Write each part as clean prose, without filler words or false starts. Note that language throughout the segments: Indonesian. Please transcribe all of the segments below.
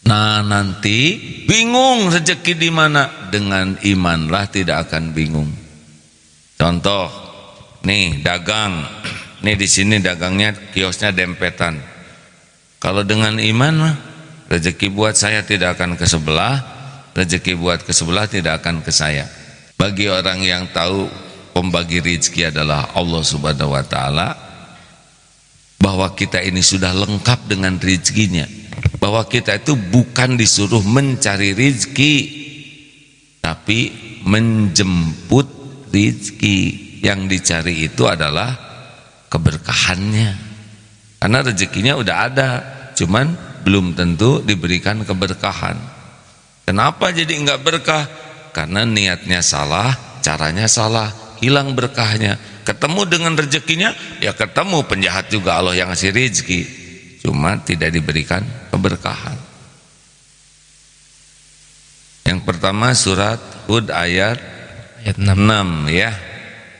Nah, nanti bingung rezeki di mana? Dengan imanlah tidak akan bingung. Contoh, nih dagang, nih di sini dagangnya kiosnya dempetan. Kalau dengan iman mah rezeki buat saya tidak akan ke sebelah, rezeki buat ke sebelah tidak akan ke saya. Bagi orang yang tahu pembagi rezeki adalah Allah Subhanahu wa taala, bahwa kita ini sudah lengkap dengan rezekinya, bahwa kita itu bukan disuruh mencari rezeki, tapi menjemput rezeki. Yang dicari itu adalah keberkahannya, karena rezekinya udah ada, cuman belum tentu diberikan keberkahan. Kenapa jadi enggak berkah? Karena niatnya salah, caranya salah, hilang berkahnya. Ketemu dengan rezekinya, ya ketemu penjahat juga Allah yang ngasih rezeki, cuma tidak diberikan keberkahan. Yang pertama surat Hud ayat 6 ya,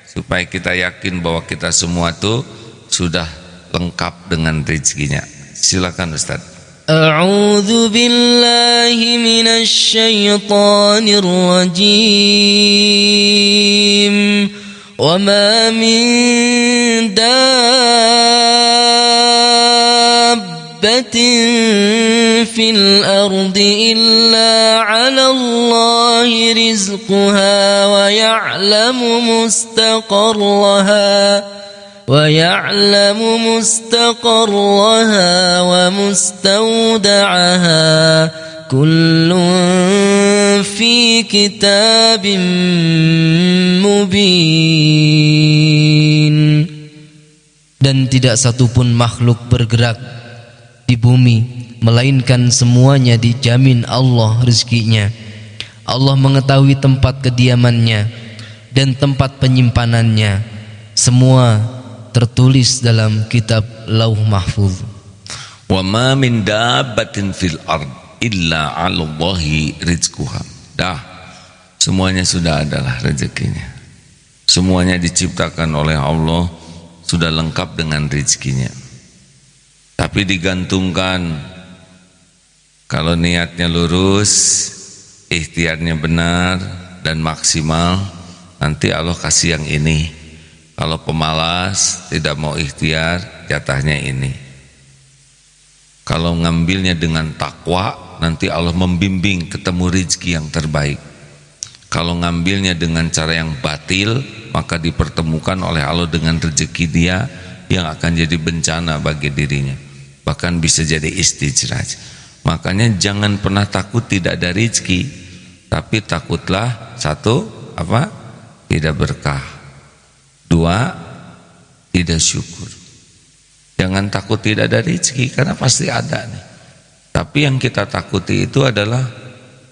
supaya kita yakin bahwa kita semua tuh sudah lengkap dengan rezekinya. Silakan Ustaz. A'udzu billahi minasy syaithanir rajim. Wa ma min dabbatin fil ardi illa 'ala Allahi rizquha wa ya'lamu mustaqarraha wa mustawda'aha kullun fi kitabim mubin. Dan tidak satupun makhluk bergerak di bumi melainkan semuanya dijamin Allah rezekinya. Allah mengetahui tempat kediamannya dan tempat penyimpanannya. Semua tertulis dalam kitab Lauh Mahfuz. Wa ma min dabbatin fil ard illa 'ala Allahi rizquha. Dah, semuanya sudah adalah rezekinya. Semuanya diciptakan oleh Allah, sudah lengkap dengan rezekinya. Tapi digantungkan, kalau niatnya lurus, ikhtiarnya benar dan maksimal, nanti Allah kasih yang ini. Kalau pemalas, tidak mau ikhtiar, jatahnya ini. Kalau ngambilnya dengan takwa, nanti Allah membimbing ketemu rezeki yang terbaik. Kalau ngambilnya dengan cara yang batil, maka dipertemukan oleh Allah dengan rezeki dia yang akan jadi bencana bagi dirinya, bahkan bisa jadi istijraj. Makanya jangan pernah takut tidak ada rezeki, tapi takutlah satu, apa? Tidak berkah. Dua, tidak syukur. Jangan takut tidak ada rezeki, karena pasti ada nih. Tapi yang kita takuti itu adalah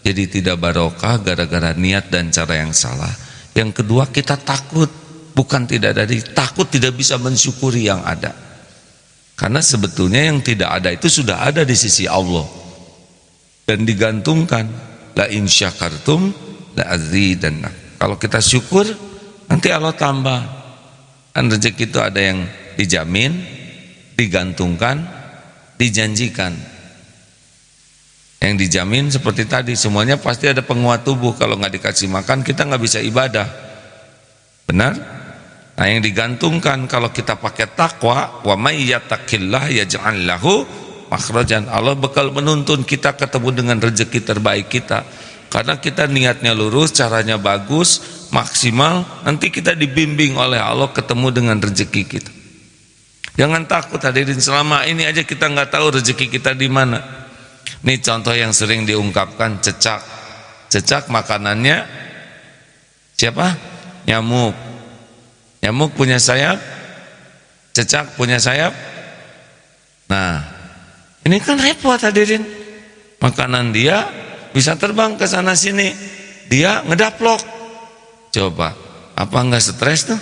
jadi tidak barokah gara-gara niat dan cara yang salah. Yang kedua, kita takut bukan tidak ada rezeki, takut tidak bisa mensyukuri yang ada. Karena sebetulnya yang tidak ada itu sudah ada di sisi Allah dan digantungkan, la in syakartum la azidannakum. Kalau kita syukur, nanti Allah tambah. Dan rezeki itu ada yang dijamin, digantungkan, dijanjikan. Yang dijamin seperti tadi, semuanya pasti ada penguat tubuh. Kalau nggak dikasih makan, kita nggak bisa ibadah. Benar? Nah, yang digantungkan, kalau kita pakai takwa, wa may yattaqillah yaj'al lahu makhrajan. Allah bakal menuntun kita ketemu dengan rezeki terbaik kita. Karena kita niatnya lurus, caranya bagus, maksimal, nanti kita dibimbing oleh Allah ketemu dengan rezeki kita. Jangan takut hadirin, selama ini aja kita nggak tahu rezeki kita di mana. Ini contoh yang sering diungkapkan, cecak. Cecak makanannya siapa? Nyamuk. Nyamuk punya sayap, cecak punya sayap. Nah, ini kan repot hadirin. Makanan dia bisa terbang ke sana sini, dia ngedaplok. Coba, apa enggak stres tuh?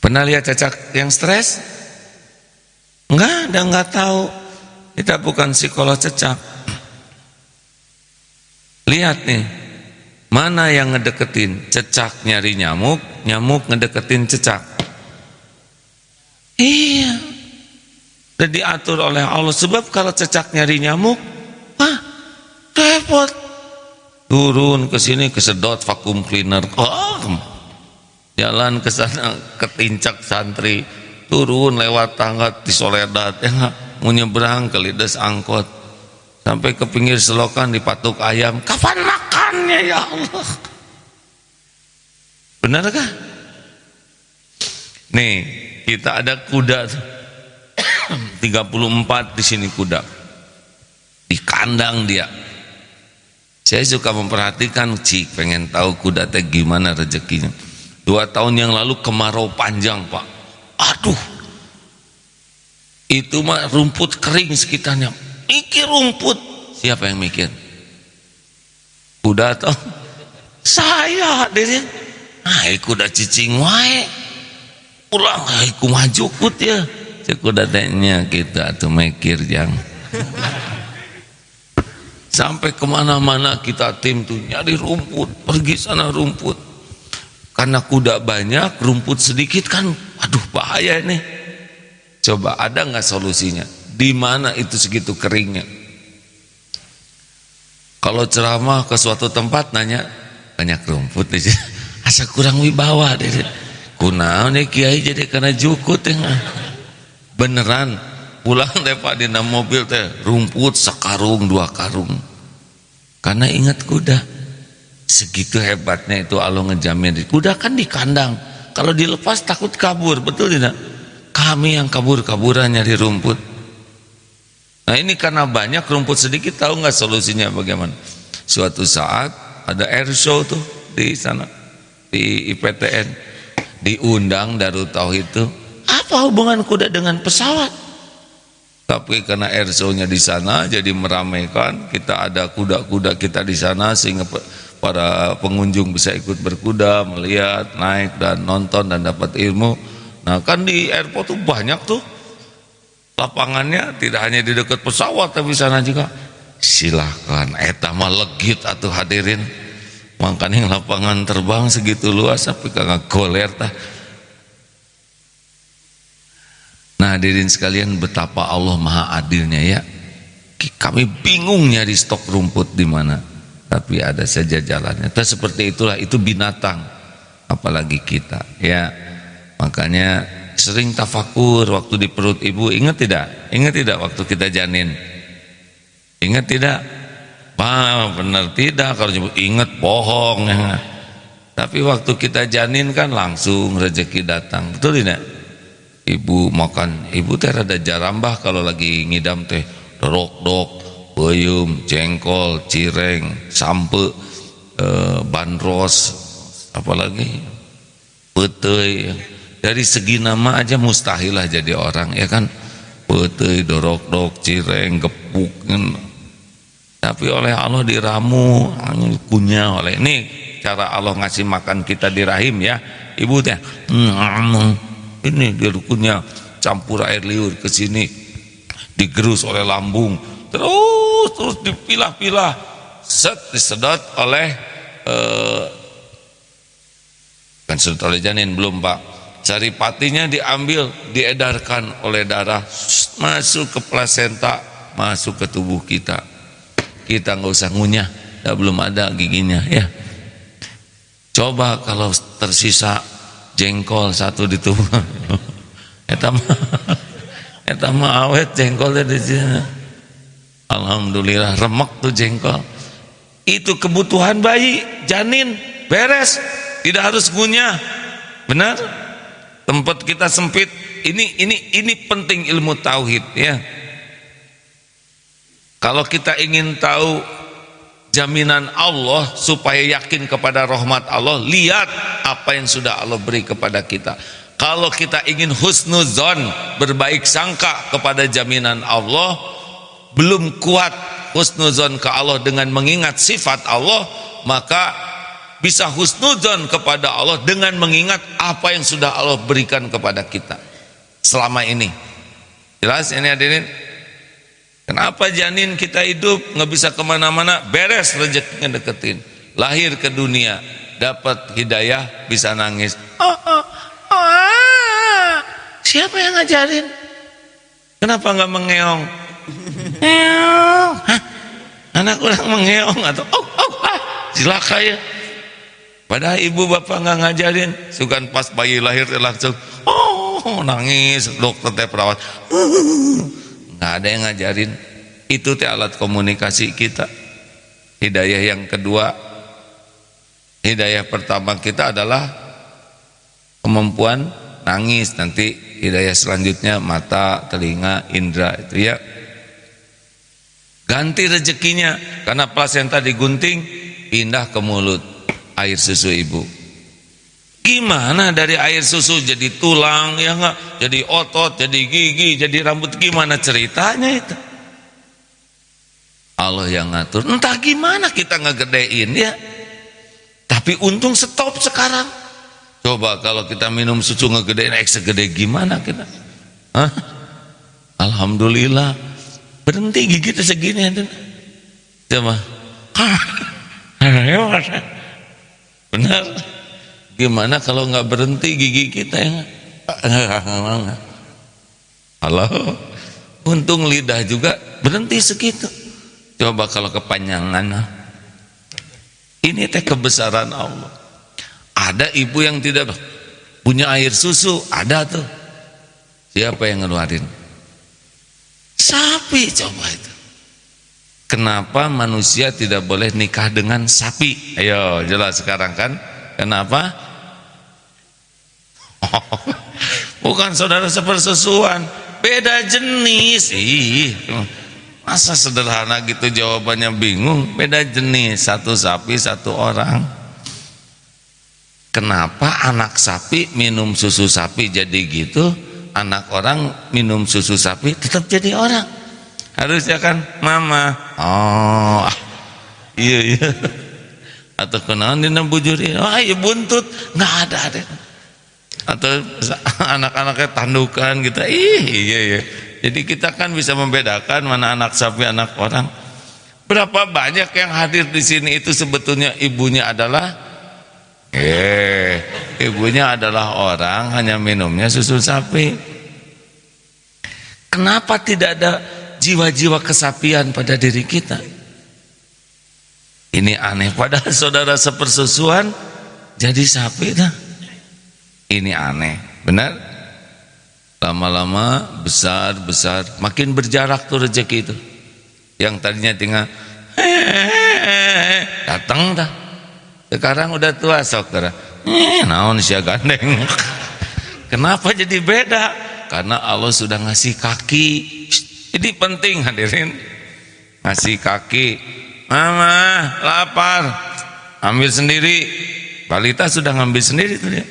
Pernah lihat cecak yang stres? Enggak, ada, enggak tahu. Kita bukan psikolog cecak. Lihat nih, mana yang ngedeketin? Cecak nyari nyamuk, nyamuk ngedeketin cecak. Iya. dan diatur oleh Allah. Sebab kalau cecak nyari nyamuk, repot. Turun ke sini kesedot vacuum cleaner, jalan ke sana ketincak santri, turun lewat tangga di Soledad, mau nyebrang ke lides angkot, sampai ke pinggir selokan dipatuk ayam. Kapan makannya ya Allah? Benarkah? Nih, kita ada kuda 34 di sini kuda. Di kandang dia. Saya suka memperhatikan, pengen tahu kuda teh gimana rezekinya. 2 tahun yang lalu kemarau panjang, Pak. Aduh. Itu mah rumput kering sekitarnya. Mikir rumput. Siapa yang mikir? Kuda toh? Saya hadirin. Kuda cicing wae. Pulang kumaha jukut ya. Kuda tehnya kita tuh mikir jang. Sampai kemana-mana kita tim tuh nyari rumput, pergi sana rumput. Karena kuda banyak, rumput sedikit kan, aduh bahaya nih. Coba ada nggak solusinya? Di mana itu segitu keringnya? Kalau ceramah ke suatu tempat nanya banyak rumput di sini, asa kurang wibawa deh. Kunaon nih kiai jadi karena jukut ya. Beneran pulang deh Pak di mobil teh rumput sekarung 2 karung. Karena ingat kuda. Segitu hebatnya itu Allah ngejamin. Kuda kan di kandang. Kalau dilepas takut kabur, betul tidak? Kami yang kabur-kaburan nyari rumput. Nah ini karena banyak rumput sedikit, tahu nggak solusinya bagaimana? Suatu saat ada air show tuh di sana di IPTN, diundang Darut Tauhid itu. Apa hubungan kuda dengan pesawat? Tapi karena air show-nya di sana jadi meramaikan, kita ada kuda-kuda kita di sana sehingga para pengunjung bisa ikut berkuda, melihat, naik dan nonton dan dapat ilmu. Nah kan di airport tuh banyak tuh lapangannya, tidak hanya di dekat pesawat tapi sana juga. Silahkan, eta mah legit atuh hadirin. Makanya lapangan terbang segitu luas tapi kagak goler tah. Nah hadirin sekalian, betapa Allah maha adilnya ya. Kami bingung nyari stok rumput di mana, tapi ada saja jalannya. Tapi seperti itulah, itu binatang, apalagi kita ya. Makanya sering tafakur waktu di perut ibu. Ingat tidak? Ingat tidak waktu kita janin? Ingat tidak? Benar tidak? Kalau nyebut ingat bohong ya. Tapi waktu kita janin kan langsung rezeki datang, betul tidak? Ibu makan, ibu teh rada jarambah kalau lagi ngidam teh dorok-dok, beuyeum, jengkol, cireng, sampe, bandros, apalagi peuteuy. Dari segi nama aja mustahil lah jadi orang ya kan. Peuteuy, dorok-dok, cireng, gepuk. Tapi oleh Allah diramu, kunyah oleh. Ini cara Allah ngasih makan kita di rahim ya. Ibu teh ini dia rukunnya campur air liur ke sini, digerus oleh lambung, terus dipilah-pilah, disedot oleh kan sedot oleh janin belum Pak, saripatinya diambil, diedarkan oleh darah, masuk ke plasenta, masuk ke tubuh kita. Kita nggak usah ngunyah, belum ada giginya ya. Coba kalau tersisa jengkol satu di tubuh, eta mah awet jengkolnya di sini. Alhamdulillah remek tuh jengkol. Itu kebutuhan bayi, janin, beres, tidak harus ngunyah. Benar? Tempat kita sempit. Ini penting ilmu tauhid ya. Kalau kita ingin tahu jaminan Allah supaya yakin kepada rahmat Allah, lihat apa yang sudah Allah beri kepada kita. Kalau kita ingin husnuzon, berbaik sangka kepada jaminan Allah, belum kuat husnuzon ke Allah dengan mengingat sifat Allah, maka bisa husnuzon kepada Allah dengan mengingat apa yang sudah Allah berikan kepada kita selama ini. Jelas ini hadirin? Kenapa janin kita hidup nggak bisa kemana-mana? Beres rezekinya deketin, lahir ke dunia, dapat hidayah, bisa nangis. Siapa yang ngajarin? Kenapa nggak mengeong? Ngeong. Hah? Anak orang mengeong atau silaka ya. Padahal ibu bapak nggak ngajarin. Sukan pas bayi lahir langsung nangis, dokter teh perawat. Nggak ada yang ngajarin. Itu teh alat komunikasi kita. Hidayah yang kedua, hidayah pertama kita adalah kemampuan nangis. Nanti hidayah selanjutnya mata, telinga, indera itu ya. Ganti rezekinya, karena plasenta digunting, pindah ke mulut, air susu ibu. Gimana dari air susu jadi tulang, ya enggak? Jadi otot, jadi gigi, jadi rambut, gimana ceritanya itu? Allah yang ngatur. Entah gimana kita ngegedein ya. Tapi untung stop sekarang. Coba kalau kita minum susu ngegedein segede gimana kita? Hah? Alhamdulillah. Berhenti gigi segini itu. Coba. Benar. Gimana kalau nggak berhenti gigi kita ya? Allah. Untung lidah juga berhenti segitu. Coba kalau kepanjangan. Ini teh kebesaran Allah. Ada ibu yang tidak punya air susu, ada tuh. Siapa yang ngeluarin? Sapi, coba itu. Kenapa manusia tidak boleh nikah dengan sapi? Ayo jelas sekarang kan. Kenapa? Bukan saudara sepersusuan, beda jenis. Masa sederhana gitu jawabannya, bingung. Beda jenis, satu sapi satu orang. Kenapa anak sapi minum susu sapi jadi gitu? Anak orang minum susu sapi tetap jadi orang. Harusnya kan mama. Oh, iya. Atau kenalan dina bujuri. Wah, iya buntut. Nggak ada. Atau anak-anaknya tandukan gitu. Iya. Jadi kita kan bisa membedakan mana anak sapi, anak orang. Berapa banyak yang hadir di sini itu sebetulnya ibunya adalah ibunya adalah orang, hanya minumnya susu sapi. Kenapa tidak ada jiwa-jiwa kesapian pada diri kita? Ini aneh. Padahal saudara sepersusuan jadi sapi dah. Ini aneh, benar? Lama-lama besar, makin berjarak tuh rezeki itu. Yang tadinya tinggal datang dah. Sekarang udah tua sok naon sia gandeng. Kenapa jadi beda? Karena Allah sudah ngasih kaki. Jadi penting hadirin, ngasih kaki. Mama lapar, ambil sendiri. Balita sudah ngambil sendiri tuh dia.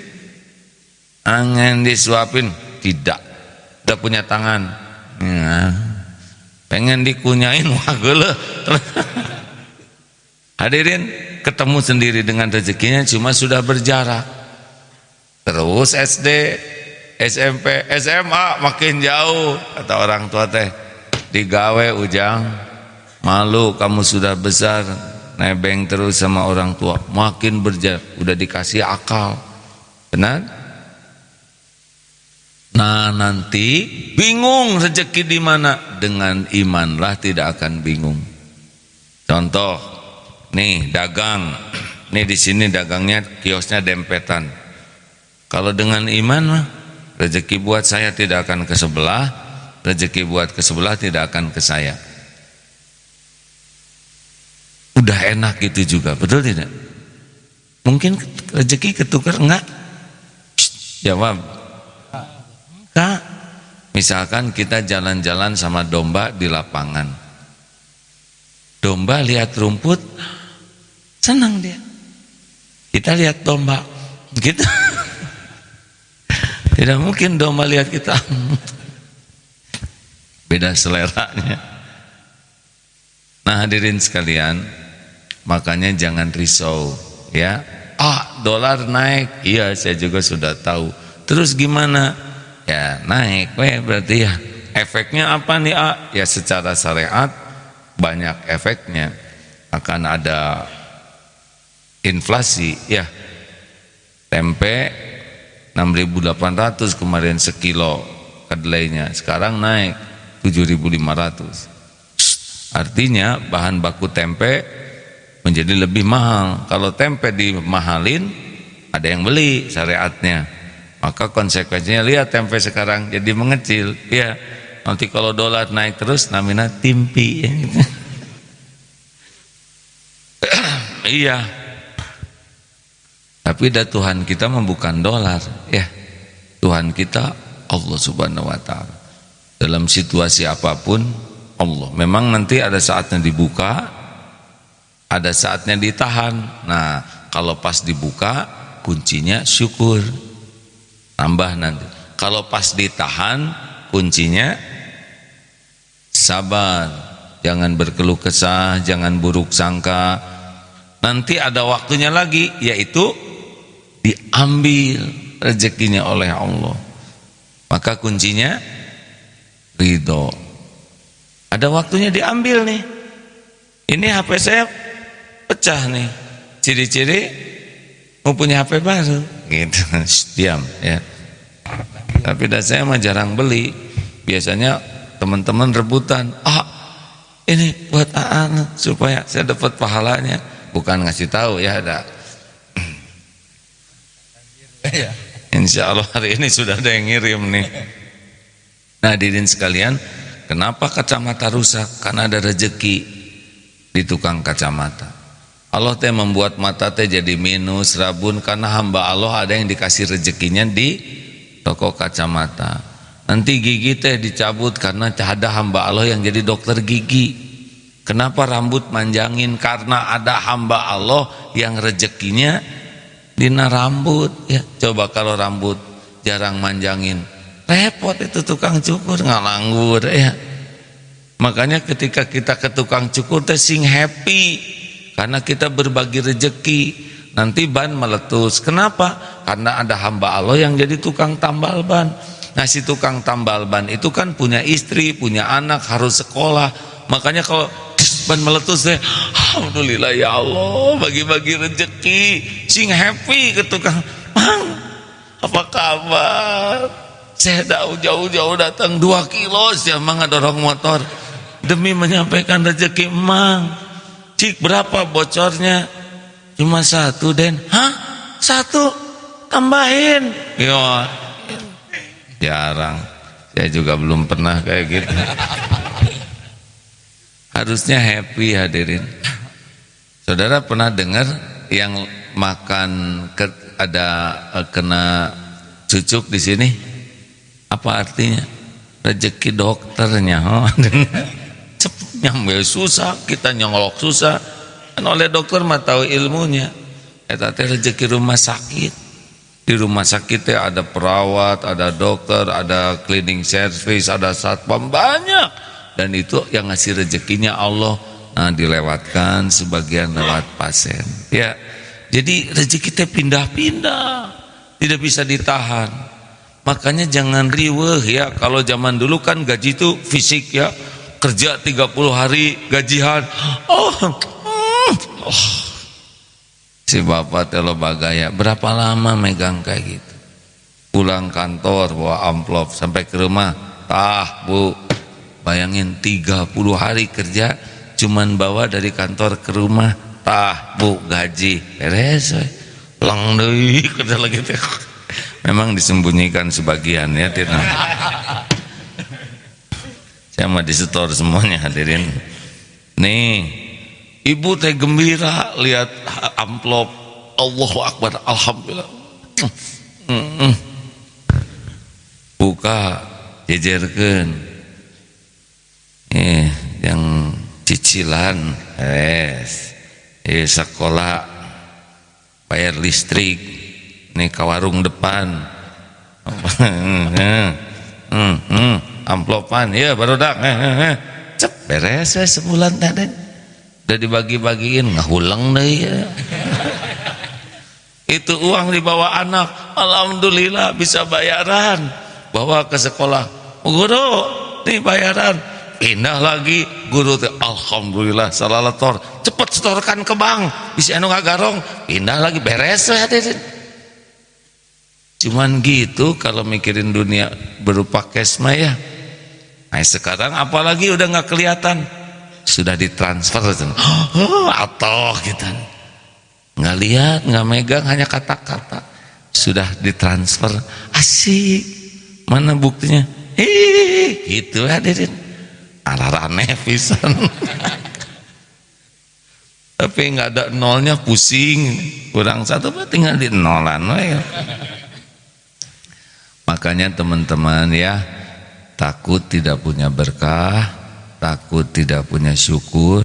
Angin disuapin, tidak. Udah punya tangan. Ya. Pengen dikunyain, wah geuleuh. Hadirin, ketemu sendiri dengan rezekinya, cuma sudah berjarak. Terus SD, SMP, SMA makin jauh. Kata orang tua teh, digawe ujang, malu kamu sudah besar, nebeng terus sama orang tua. Makin berjarak, udah dikasih akal. Benar? Nah nanti bingung rezeki di mana. Dengan imanlah tidak akan bingung. Contoh, nih dagang, nih di sini dagangnya kiosnya dempetan. Kalau dengan iman mah rezeki buat saya tidak akan ke sebelah, rezeki buat ke sebelah tidak akan ke saya. Udah enak gitu juga, betul tidak? Mungkin rezeki ketukar enggak? Jawab. Enggak. Misalkan kita jalan-jalan sama domba di lapangan. Domba lihat rumput, senang dia. Kita lihat domba, gitu. Tidak mungkin domba lihat kita. Beda seleranya. Nah hadirin sekalian, makanya jangan risau ya. Dolar naik, iya saya juga sudah tahu. Terus gimana? Ya naik, berarti ya efeknya apa nih? Ya secara syariat banyak efeknya. Akan ada inflasi ya. Tempe 6.800 kemarin sekilo kedelainya, sekarang naik 7.500. Artinya bahan baku tempe menjadi lebih mahal. Kalau tempe dimahalin, ada yang beli syariatnya. Maka konsekuensinya lihat tempe sekarang jadi mengecil. Ya, nanti kalau dolar naik terus namanya timpi. Ya, gitu. Iya. Tapi dah Tuhan kita bukan dolar, ya. Tuhan kita Allah Subhanahu wa taala. Dalam situasi apapun Allah. Memang nanti ada saatnya dibuka, ada saatnya ditahan. Nah, kalau pas dibuka kuncinya syukur. Tambah nanti. Kalau pas ditahan kuncinya sabar. Jangan berkeluh kesah, jangan buruk sangka. Nanti ada waktunya lagi, yaitu diambil rezekinya oleh Allah. Maka kuncinya ridho. Ada waktunya diambil nih. Ini HP saya pecah nih. Ciri-ciri mau punya HP baru. Gitu. Diam ya. Tapi saya mah jarang beli. Biasanya teman-teman rebutan. Ini buat Aan supaya saya dapat pahalanya. Bukan ngasih tahu ya, ada. Insya Allah hari ini sudah ada yang ngirim nih. Nah, hadirin sekalian, kenapa kacamata rusak? Karena ada rezeki di tukang kacamata. Allah teh membuat mata teh jadi minus, rabun, karena hamba Allah ada yang dikasih rezekinya di toko kacamata. Nanti gigi teh dicabut karena ada hamba Allah yang jadi dokter gigi. Kenapa rambut manjangin? Karena ada hamba Allah yang rezekinya dina rambut. Ya, coba kalau rambut jarang manjangin, repot itu tukang cukur, ngalanggur ya. Makanya ketika kita ke tukang cukur teh sing happy karena kita berbagi rezeki. Nanti ban meletus. Kenapa? Karena ada hamba Allah yang jadi tukang tambal ban. Nah, si tukang tambal ban itu kan punya istri, punya anak, harus sekolah. Makanya kalau ban meletus deh, alhamdulillah ya Allah, bagi-bagi rezeki, sing happy ke tukang. Mang, apa kabar? Saya jauh-jauh datang 2 kilo, saya mang dorong motor demi menyampaikan rezeki Mang. Cik, berapa bocornya? Cuma 1, Den. Hah? 1? Tambahin. Yo, jarang. Saya juga belum pernah kayak gitu. Harusnya happy, hadirin. Saudara pernah dengar yang makan kena cucuk di sini? Apa artinya? Rezeki dokternya. Nyambil susah, kita nyolok susah. Kan oleh dokter mah tahu ilmunya. Eta teh rezeki rumah sakit. Di rumah sakit ada perawat, ada dokter, ada cleaning service, ada satpam, banyak. Dan itu yang ngasih rezekinya Allah. Nah, dilewatkan sebagian lewat pasien. Ya, jadi rezeki kita pindah-pindah, tidak bisa ditahan. Makanya jangan riweuh ya. Kalau zaman dulu kan gaji itu fisik ya, kerja 30 hari gajian. Si bapak telo bagaya, berapa lama megang kayak gitu? Pulang kantor bawa amplop sampai ke rumah, Bu. Bayangin 30 hari kerja cuman bawa dari kantor ke rumah, Bu, gaji beres. Lang deui kerja lagi teh. Memang disembunyikan sebagian ya, tidak. Saya mah disetor semuanya, hadirin. Nih, ibu teh gembira lihat amplop. Allahu Akbar, alhamdulillah. Buka, jejerkeun. Yang cicilan sekolah, bayar listrik, nih ke warung depan, amplopan, ya barudak, cep beres sebulan tadi, udah dibagi-bagiin, ngahulang deh ya. Itu uang dibawa anak, alhamdulillah bisa bayaran, bawa ke sekolah, guru nih bayaran. Pindah lagi, guru teh alhamdulillah salah letor, cepet setorkan ke bank, bisa anu ngagarong, pindah lagi, beres ya. Cuman gitu kalau mikirin dunia berupa cash mah ya. Nah, sekarang apalagi udah nggak kelihatan, sudah ditransfer, atau gitu, nggak lihat, nggak megang, hanya kata-kata, sudah ditransfer, asik. Mana buktinya? Gitu hadirin, alarane pisan. Tapi nggak ada nolnya, pusing, kurang satu, tinggal di nolan. Makanya teman-teman ya, takut tidak punya berkah, takut tidak punya syukur,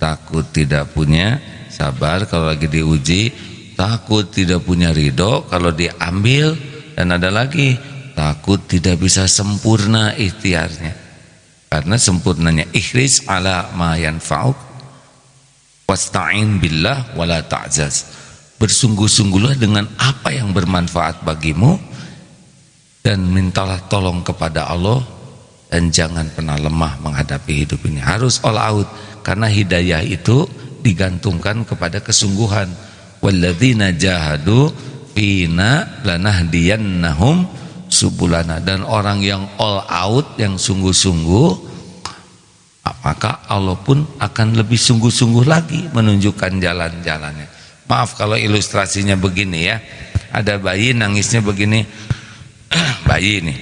takut tidak punya sabar kalau lagi diuji, takut tidak punya ridho kalau diambil, dan ada lagi takut tidak bisa sempurna ikhtiarnya. Karena sempurnanya ikhris ala ma yanfa'uk wasta'in billah wala ta'jaz. Bersungguh-sungguhlah dengan apa yang bermanfaat bagimu dan mintalah tolong kepada Allah, dan jangan pernah lemah menghadapi hidup ini. Harus all out, karena hidayah itu digantungkan kepada kesungguhan. Walladzina jahadu fina lanahdiyannahum subulana. Dan orang yang all out, yang sungguh-sungguh, maka Allah pun akan lebih sungguh-sungguh lagi menunjukkan jalan-jalannya. Maaf kalau ilustrasinya begini ya, ada bayi nangisnya begini. Bayi nih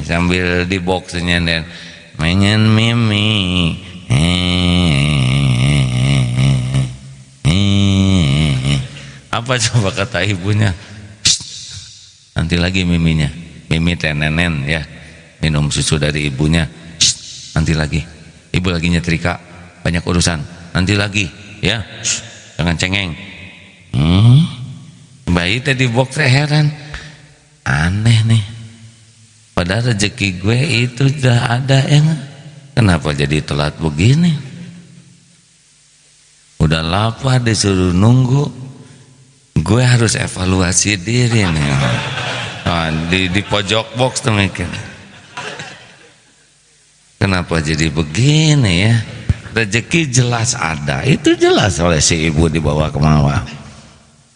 sambil di boxnya dan pengen mimi, apa coba kata ibunya? Nanti lagi miminya, mimi tenenen ya, minum susu dari ibunya. Nanti lagi, ibu lagi nyetrika, banyak urusan, nanti lagi ya, jangan cengeng. Bayi tadi box, heran, aneh nih, padahal rezeki gue itu udah ada ya, kenapa jadi telat begini? Udah lapar disuruh nunggu, gue harus evaluasi diri nih. Nah, di pojok box tuh mikir, kenapa jadi begini ya? Rezeki jelas ada, itu jelas oleh si ibu dibawa ke bawah,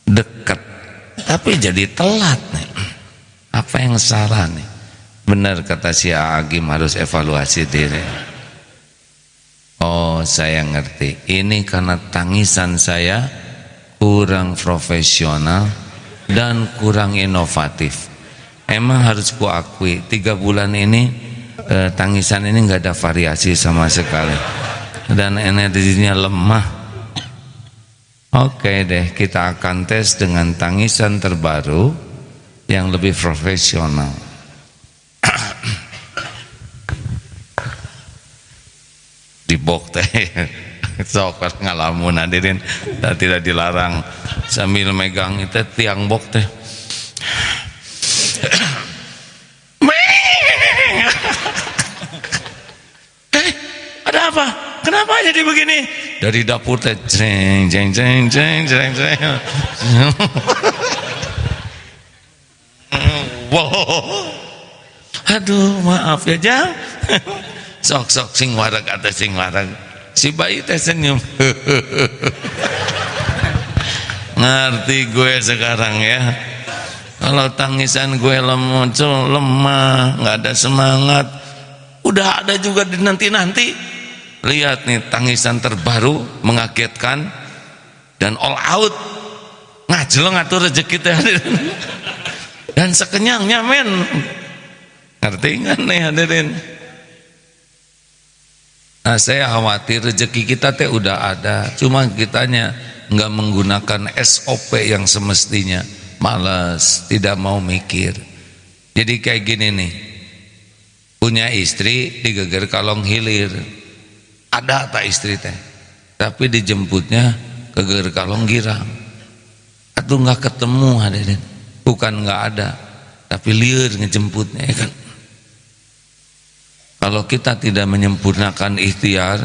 dekat, tapi jadi telat nih. Apa yang salah nih? Benar kata si Agim, harus evaluasi diri. Oh, saya ngerti, ini karena tangisan saya kurang profesional dan kurang inovatif. Emang harus kuakui, 3 bulan ini tangisan ini nggak ada variasi sama sekali, dan energinya lemah. Oke deh, kita akan tes dengan tangisan terbaru yang lebih profesional. Di bok teh sok ngalamun hadirin, dan tidak dilarang sambil megang itu tiang bok teh. Ada apa? Kenapa jadi begini? Dari dapur teh jeng jeng jeng jeng jeng jeng. Wow. Aduh, maaf ya Jang. Sok sing wareg atau sing wareg. Si bayi teh senyum. Ngerti gue sekarang ya. Kalau tangisan gue lemah, nggak ada semangat. Udah ada juga di nanti-nanti. Lihat nih, tangisan terbaru mengagetkan dan all out, ngajel ngatur rezeki teh dan sekenyangnya men. Ngerti nggak nih hadirin? Nah, saya khawatir rezeki kita teh udah ada, cuma kitanya nggak menggunakan SOP yang semestinya, malas, tidak mau mikir. Jadi kayak gini nih, punya istri digeger kalong hilir, ada tak istri teh, tapi dijemputnya ke geger kalong girang, atau nggak ketemu hadirin, bukan nggak ada, tapi liur ngejemputnya ya kan. Kalau kita tidak menyempurnakan ikhtiar,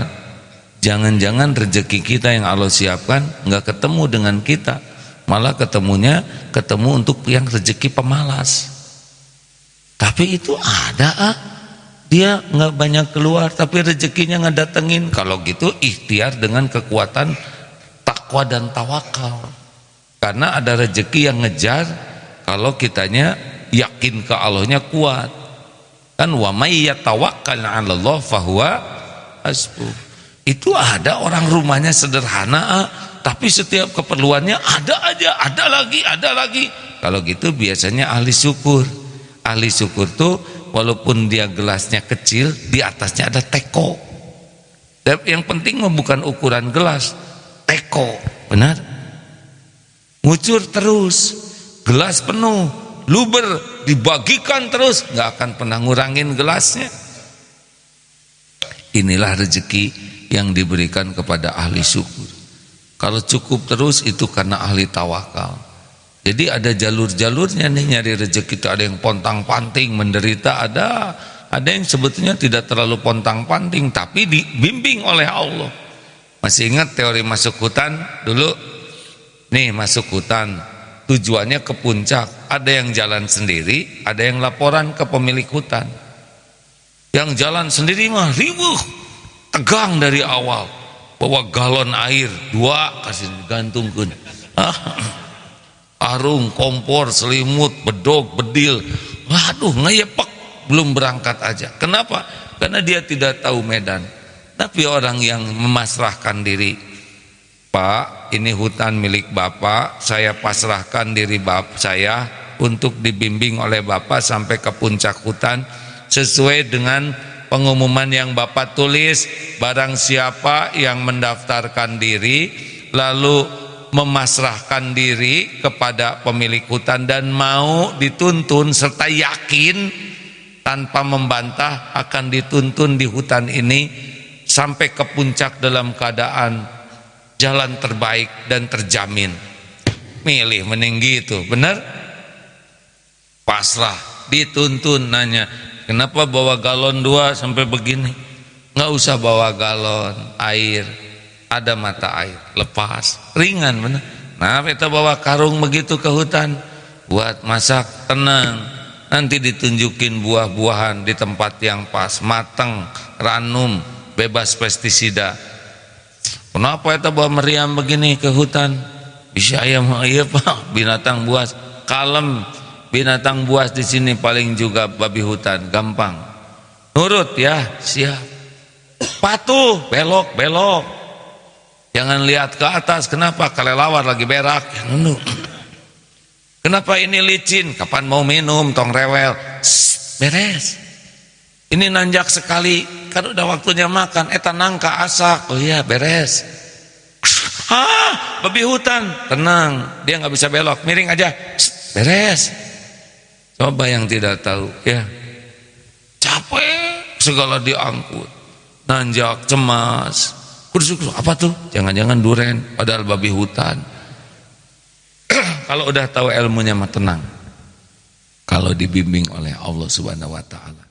jangan-jangan rezeki kita yang Allah siapkan nggak ketemu dengan kita, malah ketemu untuk yang rezeki pemalas. Tapi itu ada dia nggak banyak keluar tapi rezekinya nggak datengin. Kalau gitu ikhtiar dengan kekuatan takwa dan tawakal, karena ada rezeki yang ngejar kalau kitanya yakin ke Allahnya kuat. Kan wa may yatawakkal 'alallah fahuwa hasbuh. Itu ada orang rumahnya sederhana, tapi setiap keperluannya ada aja, ada lagi. Kalau gitu biasanya ahli syukur. Ahli syukur tuh walaupun dia gelasnya kecil, di atasnya ada teko. Dan yang penting bukan ukuran gelas, teko, benar? Ngucur terus, gelas penuh, luber, dibagikan terus, nggak akan pernah ngurangin gelasnya. Inilah rezeki yang diberikan kepada ahli syukur. Kalau cukup terus itu karena ahli tawakal. Jadi ada jalur-jalurnya nih nyari rezeki itu. Ada yang pontang-panting menderita, ada yang sebetulnya tidak terlalu pontang-panting tapi dibimbing oleh Allah. Masih ingat teori masuk hutan dulu? Nih masuk hutan tujuannya ke puncak, ada yang jalan sendiri, ada yang laporan ke pemilik hutan. Yang jalan sendiri mah ribuh, tegang dari awal, bawa galon air 2 kasih digantungkan, arung, kompor, selimut, bedog, bedil, waduh ngeyepek, belum berangkat aja. Kenapa? Karena dia tidak tahu medan. Tapi orang yang memasrahkan diri, Pak, ini hutan milik Bapak, saya pasrahkan diri Bapak saya untuk dibimbing oleh Bapak sampai ke puncak hutan sesuai dengan pengumuman yang Bapak tulis. Barang siapa yang mendaftarkan diri lalu memasrahkan diri kepada pemilik hutan dan mau dituntun serta yakin tanpa membantah akan dituntun di hutan ini sampai ke puncak dalam keadaan jalan terbaik dan terjamin, milih mending gitu, benar? Pasrah, dituntun, nanya kenapa bawa galon 2 sampai begini? Nggak usah bawa galon air, ada mata air, lepas, ringan, benar? Nah kita bawa karung begitu ke hutan buat masak, tenang, nanti ditunjukin buah-buahan di tempat yang pas, mateng, ranum, bebas pestisida. Kenapa kita bawa meriam begini ke hutan? Bisa ayam, iya Pak, binatang buas, kalem, binatang buas di sini paling juga babi hutan, gampang. Nurut ya, siap. Patuh, belok. Jangan lihat ke atas, kenapa? Kelelawar lagi berak, ya nunduk. Kenapa ini licin? Kapan mau minum, tong rewel, beres. Ini nanjak sekali, kan udah waktunya makan. Eta nangka asak, oh iya beres. Babi hutan, tenang, dia nggak bisa belok, miring aja, beres. Coba yang tidak tahu, ya capek segala diangkut, nanjak, cemas, kudus, apa tuh? Jangan-jangan duren, padahal babi hutan. Kalau udah tahu ilmunya mah tenang. Kalau dibimbing oleh Allah Subhanahu wa taala.